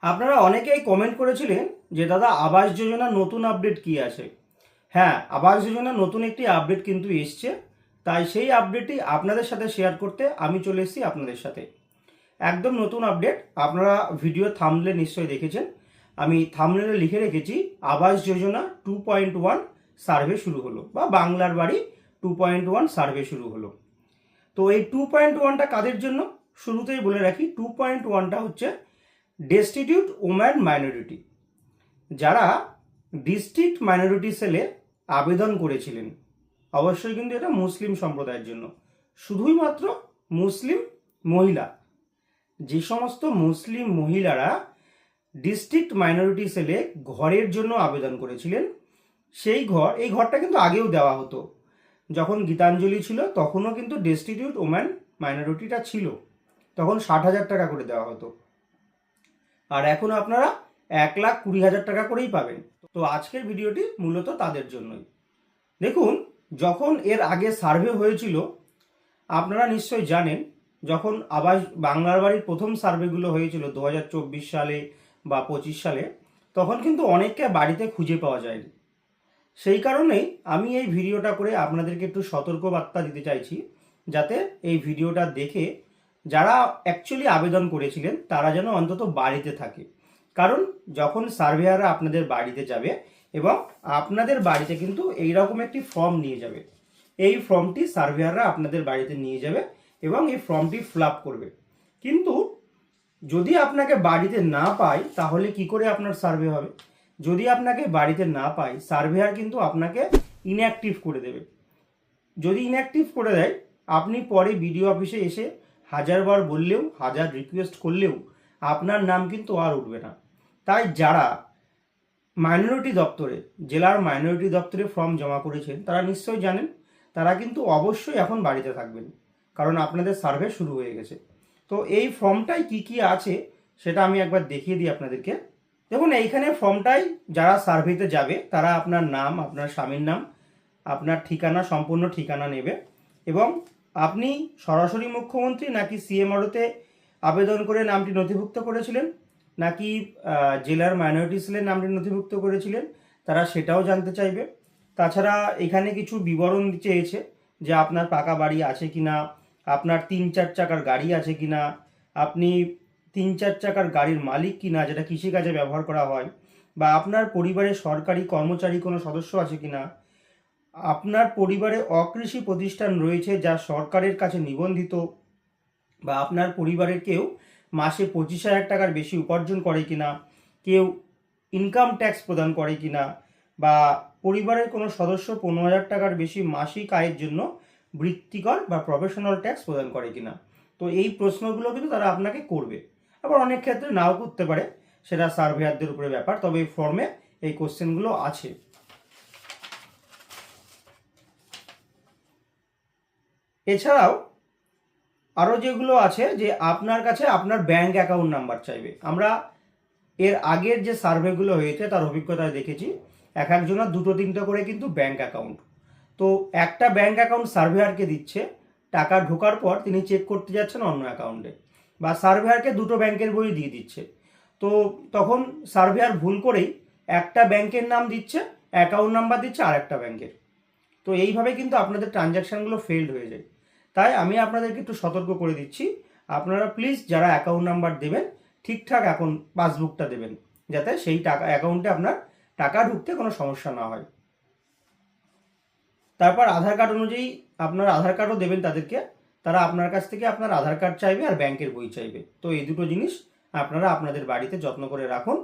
আপনারা অনেকেই কমেন্ট করেছিলেন যে দাদা আবাস যোজনা নতুন আপডেট কি আছে। হ্যাঁ, আবাস যোজনা নতুন একটি আপডেট কিন্তু এসছে, তাই সেই আপডেটটি আপনাদের সাথে শেয়ার করতে আমি চলে এসেছি আপনাদের সাথে। একদম নতুন আপডেট। আপনারা ভিডিও থাম্বনেলে নিশ্চয়ই দেখেছেন, আমি থাম্বনেলে লিখে রেখেছি আবাস যোজনা 2.1 সার্ভে শুরু হলো, বা বাংলার বাড়ি 2.1 সার্ভে শুরু হলো। তো এই 2.1টা কাদের জন্য শুরুতেই বলে রাখি, 2.1টা হচ্ছে ডেস্টিটিউট ওম্যান মাইনরিটি, যারা ডিস্ট্রিক্ট মাইনরিটি সেলে আবেদন করেছিলেন। অবশ্যই কিন্তু এটা মুসলিম সম্প্রদায়ের জন্য, শুধুই মাত্র মুসলিম মহিলা। যে সমস্ত মুসলিম মহিলারা ডিস্ট্রিক্ট মাইনরিটি সেলে ঘরের জন্য আবেদন করেছিলেন, এই ঘরটা কিন্তু আগেও দেওয়া হতো। যখন গীতাঞ্জলি ছিল তখনও কিন্তু ডেস্টিটিউট ওম্যান মাইনরিটিটা ছিল, তখন 60,000 টাকা করে দেওয়া হতো। আর এখন আপনারা 1,20,000 টাকা করেই পাবেন। তো আজকের ভিডিওটি মূলত তাদের জন্যই। দেখুন, যখন এর আগে সার্ভে হয়েছিল, আপনারা নিশ্চয়ই জানেন, যখন আবাস বাংলার বাড়ির প্রথম সার্ভেগুলো হয়েছিল 2024 সালে বা 25 সালে, তখন কিন্তু অনেককে বাড়িতে খুঁজে পাওয়া যায়নি। সেই কারণেই আমি এই ভিডিওটা করে আপনাদেরকে একটু সতর্কবার্তা দিতে চাইছি, যাতে এই ভিডিওটা দেখে যারা অ্যাকচুয়ালি আবেদন করেছিলেন তারা যেন অন্তত বাড়িতে থাকে। কারণ যখন সার্ভেয়াররা আপনাদের বাড়িতে যাবে এবং আপনাদের বাড়িতে কিন্তু এইরকম একটি ফর্ম নিয়ে যাবে, এই ফর্মটি সার্ভেয়াররা আপনাদের বাড়িতে নিয়ে যাবে এবং এই ফর্মটি ফিল আপ করবে। কিন্তু যদি আপনাকে বাড়িতে না পাই তাহলে কি করে আপনার সার্ভে হবে? যদি আপনাকে বাড়িতে না পাই, সার্ভেয়ার কিন্তু আপনাকে ইনঅ্যাক্টিভ করে দেবে। যদি ইনঅ্যাক্টিভ করে দেয়, আপনি পরে বিডিও অফিসে এসে হাজারবার বললেও, হাজার রিকোয়েস্ট করলেও আপনার নাম কিন্তু আর উঠবে না। তাই যারা মাইনরিটি দপ্তরে, জেলার মাইনরিটি দপ্তরে ফর্ম জমা করেছেন তারা নিশ্চয়ই জানেন, তারা কিন্তু অবশ্যই এখন বাড়িতে থাকবেন, কারণ আপনাদের সার্ভে শুরু হয়ে গেছে। তো এই ফর্মটাই কি কি আছে সেটা আমি একবার দেখিয়ে দিই আপনাদেরকে। দেখুন, এইখানে ফর্মটাই যারা সার্ভেতে যাবে তারা আপনার নাম, আপনার স্বামীর নাম, আপনার ঠিকানা, সম্পূর্ণ ঠিকানা নেবে এবং আপনি সরাসরি মুখ্যমন্ত্রী নাকি সিএমআরওতে আবেদন করে নামটি নথিভুক্ত করেছিলেন, নাকি জেলার মাইনরিটি সেলের নামটি নথিভুক্ত করেছিলেন, তারা সেটাও জানতে চাইবে। তাছাড়া এখানে কিছু বিবরণ চেয়েছে যে আপনার পাকা বাড়ি আছে কিনা, আপনার 3-4 চাকার গাড়ি আছে কিনা, আপনি 3-4 চাকার গাড়ির মালিক কিনা, যেটা কৃষিকাজে ব্যবহার করা হয়, বা আপনার পরিবারে সরকারি কর্মচারী কোনো সদস্য আছে কিনা, আপনার পরিবারে অকৃষি প্রতিষ্ঠান রয়েছে যা সরকারের কাছে নিবন্ধিত, বা আপনার পরিবারের কেউ মাসে 25,000 টাকার বেশি উপার্জন করে কিনা, কেউ ইনকাম ট্যাক্স প্রদান করে কিনা, বা পরিবারের কোনো সদস্য 15,000 টাকার বেশি মাসিক আয়ের জন্য বৃত্তিকর বা প্রফেশনাল ট্যাক্স প্রদান করে কিনা। তো এই প্রশ্নগুলো কিন্তু তারা আপনাকে করবে। আবার অনেক ক্ষেত্রে নাও করতে পারে, সেটা সার্ভেয়ারদের উপরে ব্যাপার। তবে এই ফর্মে এই কোশ্চেনগুলো আছে। এছাড়াও আরও যেগুলো আছে, যে আপনার কাছে আপনার ব্যাংক অ্যাকাউন্ট নাম্বার চাইবে। আমরা এর আগের যে সার্ভেগুলো হয়েছে তার অভিজ্ঞতায় দেখেছি, এক একজনের 2-3টা করে কিন্তু ব্যাংক অ্যাকাউন্ট। তো একটা ব্যাংক অ্যাকাউন্ট সার্ভেয়ারকে দিচ্ছে, টাকা ঢোকার পর তিনি চেক করতে যাচ্ছেন অন্য অ্যাকাউন্টে, বা সার্ভেয়ারকে 2টো ব্যাংকের বই দিয়ে দিচ্ছে। তো তখন সার্ভেয়ার ভুল করেই একটা ব্যাংকের নাম দিচ্ছে, অ্যাকাউন্ট নাম্বার দিচ্ছে আর একটা ব্যাংকের। তো এইভাবে কিন্তু আপনাদের ট্রানজ্যাকশানগুলো ফেলড হয়ে যায়। তাই আমি আপনাদেরকে একটু সতর্ক করে দিচ্ছি, আপনারা প্লিজ যারা অ্যাকাউন্ট নাম্বার দেবেন, ঠিকঠাক অ্যাকাউন্ট পাসবুকটা দেবেন, যাতে সেই টাকা অ্যাকাউন্টে আপনার টাকা ঢুকতে কোনো সমস্যা না হয়। তারপর আধার কার্ড অনুযায়ী আপনার আধার কার্ডও দেবেন তাদেরকে, তারা আপনার কাছ থেকে আপনার আধার কার্ড চাইবে আর ব্যাংকের বই চাইবে। তো এই দুটো জিনিস আপনারা আপনাদের বাড়িতে যত্ন করে রাখুন,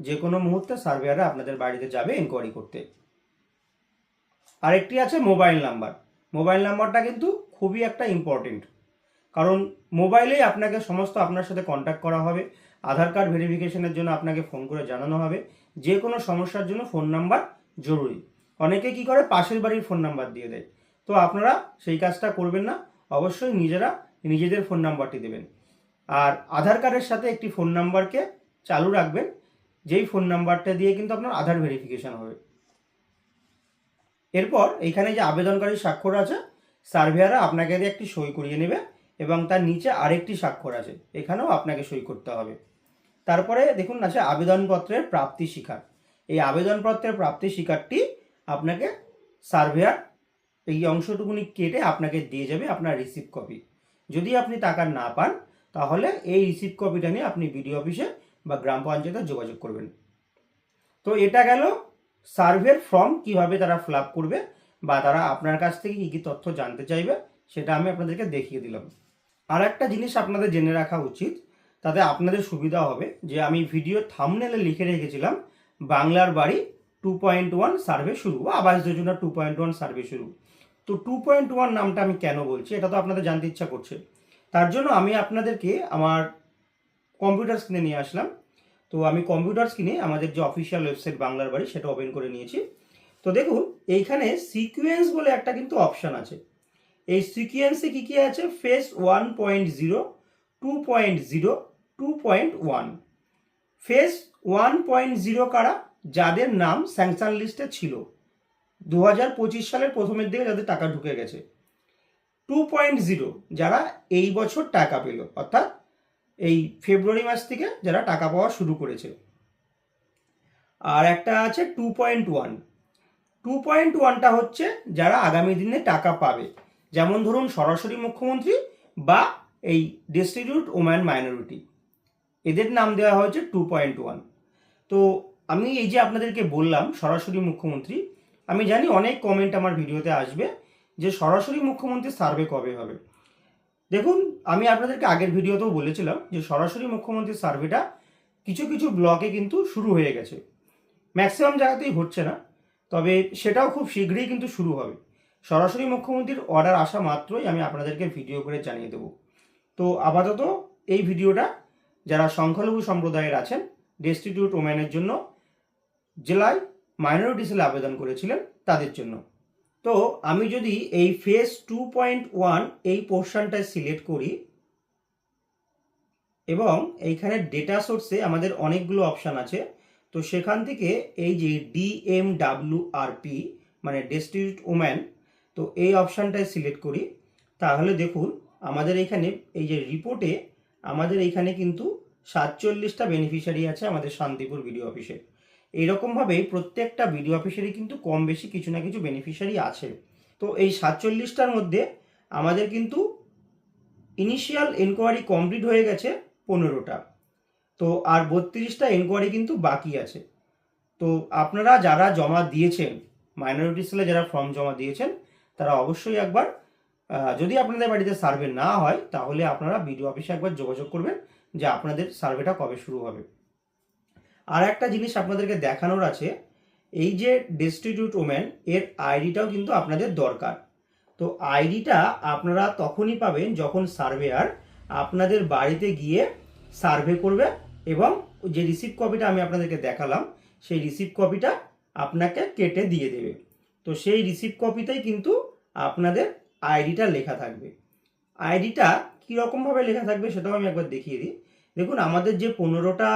যে কোনো মুহূর্তে সার্ভেয়াররা আপনাদের বাড়িতে যাবে এনকোয়ারি করতে। আরেকটি আছে মোবাইল নাম্বার। মোবাইল নাম্বারটা কিন্তু খুবই একটা ইম্পর্টেন্ট, কারণ মোবাইলেই আপনাকে সমস্ত আপনার সাথে কন্ট্যাক্ট করা হবে। আধার কার্ড ভেরিফিকেশনের জন্য আপনাকে ফোন করে জানানো হবে। যে কোনো সমস্যার জন্য ফোন নাম্বার জরুরি। অনেকে কি করে, পাশের বাড়ির ফোন নাম্বার দিয়ে দেয়। তো আপনারা সেই কাজটা করবেন না, অবশ্যই নিজেরা নিজেদের ফোন নাম্বারটি দেবেন। আর আধার কার্ডের সাথে একটি ফোন নাম্বারকে চালু রাখবেন, যেই ফোন নাম্বারটা দিয়ে কিন্তু আপনার আধার ভেরিফিকেশন হবে। এরপর এইখানে যে আবেদনকারী স্বাক্ষর আছে, সার্ভেয়াররা আপনাকে দিয়ে একটি সই করিয়ে নেবে এবং তার নিচে আরেকটি স্বাক্ষর আছে, এখানেও আপনাকে সই করতে হবে। তারপরে দেখুন আছে আবেদনপত্রের প্রাপ্তি স্বীকার। এই আবেদনপত্রের প্রাপ্তি স্বীকারটি আপনাকে সার্ভেয়ার এই অংশটুকুনি কেটে আপনাকে দিয়ে যাবে আপনার রিসিভ কপি। যদি আপনি টাকা না পান তাহলে এই রিসিভ কপিটা নিয়ে আপনি বিডিও অফিসে বা গ্রাম পঞ্চায়েতে যোগাযোগ করবেন। তো এটা গেল সার্ভের ফর্ম কিভাবে তারা ফিল আপ করবে বা তারা আপনার কাছ থেকে কী কী তথ্য জানতে চাইবে সেটা আমি আপনাদেরকে দেখিয়ে দিলাম। আর একটা জিনিস আপনাদের জেনে রাখা উচিত, তাতে আপনাদের সুবিধা হবে, যে আমি ভিডিও থাম্বনেলে লিখে রেখেছিলাম বাংলার বাড়ি 2.1 সার্ভে শুরু বা আবাস যোজনা 2.1 সার্ভে শুরু। তো 2.1 নামটা আমি কেন বলছি এটা তো আপনাদের জানতে ইচ্ছা করছে। তার জন্য আমি আপনাদেরকে আমার কম্পিউটার স্ক্রিনে নিয়ে আসলাম। তো আমি কম্পিউটার স্ক্রিনে আমাদের যে অফিসিয়াল ওয়েবসাইট বাংলার বাড়ি সেটা ওপেন করে নিয়েছি। তো দেখুন এইখানে সিকোয়েন্স বলে একটা কিন্তু অপশান আছে। এই সিকোয়েন্সে কী কী আছে? ফেজ 1.0, 2.0, 2.1। ফেজ 1.0 কারা? যাদের নাম স্যাংশন লিস্টে ছিল 2025 সালের প্রথমের দিকে, যাদের টাকা ঢুকে গেছে। 2.0 যারা এই বছর টাকা পেল, অর্থাৎ এই ফেব্রুয়ারি মাস থেকে যারা টাকা পাওয়া শুরু করেছে। আর একটা আছে 2.1। 2.1টা হচ্ছে যারা আগামী দিনে টাকা পাবে, যেমন ধরুন সরাসরি মুখ্যমন্ত্রী বা এই ডেস্টিটিউট ওম্যান মাইনরিটি, এদের নাম দেওয়া হয়েছে 2.1। তো আমি এই যে আপনাদেরকে বললাম সরাসরি মুখ্যমন্ত্রী, আমি জানি অনেক কমেন্ট আমার ভিডিওতে আসবে যে সরাসরি মুখ্যমন্ত্রী সার্ভে কবে হবে। দেখুন আমি আপনাদেরকে আগের ভিডিওতেও বলেছিলাম যে সরাসরি মুখ্যমন্ত্রীর সার্ভেটা কিছু কিছু ব্লকে কিন্তু শুরু হয়ে গেছে, ম্যাক্সিমাম জায়গাতেই হচ্ছে না, তবে সেটাও খুব শীঘ্রই কিন্তু শুরু হবে। সরাসরি মুখ্যমন্ত্রীর অর্ডার আসা মাত্রই আমি আপনাদেরকে ভিডিও করে জানিয়ে দেব। তো আপাতত এই ভিডিওটা যারা সংখ্যালঘু সম্প্রদায়ের আছেন, ডেস্টিটিউট ওম্যানের জন্য, জেলায় মাইনরিটি সেলে আবেদন করেছিলেন তাদের জন্য। তো আমি যদি এই ফেজ 2.1 এই পোর্শনটায় সিলেক্ট করি এবং এইখানে ডেটা সোর্সে আমাদের অনেকগুলো অপশান আছে, তো সেখান থেকে এই যে DMWRP মানে ডেস্টিটিউট ওম্যান, তো এই অপশানটায় সিলেক্ট করি, তাহলে দেখুন আমাদের এখানে এই যে রিপোর্টে আমাদের এইখানে কিন্তু 47টা বেনিফিশিয়ারি আছে আমাদের শান্তিপুর বিডিও অফিসে। এইরকমভাবে প্রত্যেকটা বিডিও অফিসেরই কিন্তু কম বেশি কিছু না কিছু বেনিফিশিয়ারি আছে। তো এই 47টার মধ্যে আমাদের কিন্তু ইনিশিয়াল এনকোয়ারি কমপ্লিট হয়ে গেছে 15টা, তো আর 32টা এনকোয়ারি কিন্তু বাকি আছে। তো আপনারা যারা জমা দিয়েছেন, মাইনরিটি সেলে যারা ফর্ম জমা দিয়েছেন, তারা অবশ্যই একবার, যদি আপনাদের বাড়িতে সার্ভে না হয় তাহলে আপনারা বিডিও অফিসে একবার যোগাযোগ করবেন যে আপনাদের সার্ভেটা কবে শুরু হবে। আর একটা জিনিস আপনাদেরকে দেখানোর আছে, এই যে ডেস্টিটিউট ওম্যান এর আইডিটাও কিন্তু আপনাদের দরকার। তো আইডিটা আপনারা তখনই পাবেন যখন সার্ভেয়ার আপনাদের বাড়িতে গিয়ে সার্ভে করবে এবং যে রিসিভ কপিটা আমি আপনাদেরকে দেখালাম সেই রিসিভ কপিটা আপনাকে কেটে দিয়ে দেবে। তো সেই রিসিভ কপিতেই কিন্তু আপনাদের আইডিটা লেখা থাকবে। আইডিটা কীরকমভাবে লেখা থাকবে সেটাও আমি একবার দেখিয়ে দিই। দেখুন আমাদের যে 15টা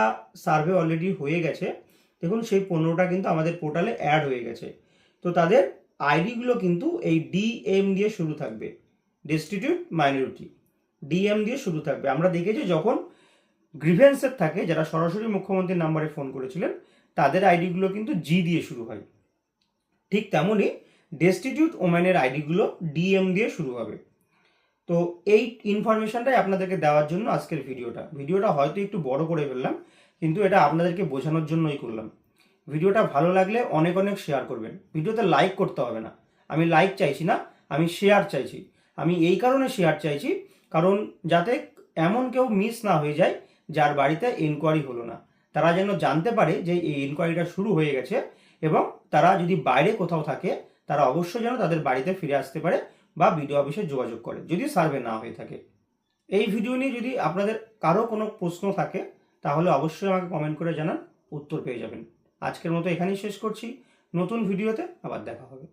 সার্ভে অলরেডি হয়ে গেছে, দেখুন সেই 15টা কিন্তু আমাদের পোর্টালে অ্যাড হয়ে গেছে। তো তাদের আইডিগুলো কিন্তু এই DM দিয়ে শুরু থাকবে, ডেস্টিটিউট মাইনরিটি, DM দিয়ে শুরু থাকবে। আমরা দেখেছি যখন গ্রিভেন্সের থাকে, যারা সরাসরি মুখ্যমন্ত্রীর নাম্বারে ফোন করেছিলেন তাদের আইডিগুলো কিন্তু G দিয়ে শুরু হয়, ঠিক তেমনই ডেস্টিটিউট ওম্যানের আইডিগুলো DM দিয়ে শুরু হবে। তো এই ইনফরমেশনটাই আপনাদেরকে দেওয়ার জন্য আজকের ভিডিওটা হয়তো একটু বড় করে ফেললাম, কিন্তু এটা আপনাদেরকে বোঝানোর জন্যই করলাম। ভিডিওটা ভালো লাগলে অনেক অনেক শেয়ার করবেন। ভিডিওতে লাইক করতে হবে না, আমি লাইক চাইছি না, আমি শেয়ার চাইছি। আমি এই কারণে শেয়ার চাইছি কারণ যাতে এমন কেউ মিস না হয়ে যায় যার বাড়িতে এনকোয়ারি হলো না, তারা যেন জানতে পারে যে এই এনকোয়ারিটা শুরু হয়ে গেছে এবং তারা যদি বাইরে কোথাও থাকে তারা অবশ্যই যেন তাদের বাড়িতে ফিরে আসতে পারে বা বিডিও অফিসে যোগাযোগ করে যদি সার্ভে না হয়ে থাকে। এই ভিডিও নিয়ে যদি আপনাদের কারো কোনো প্রশ্ন থাকে তাহলে অবশ্যই আমাকে কমেন্ট করে জানান, উত্তর পেয়ে যাবেন। আজকের মতো এখানেই শেষ করছি, নতুন ভিডিওতে আবার দেখা হবে।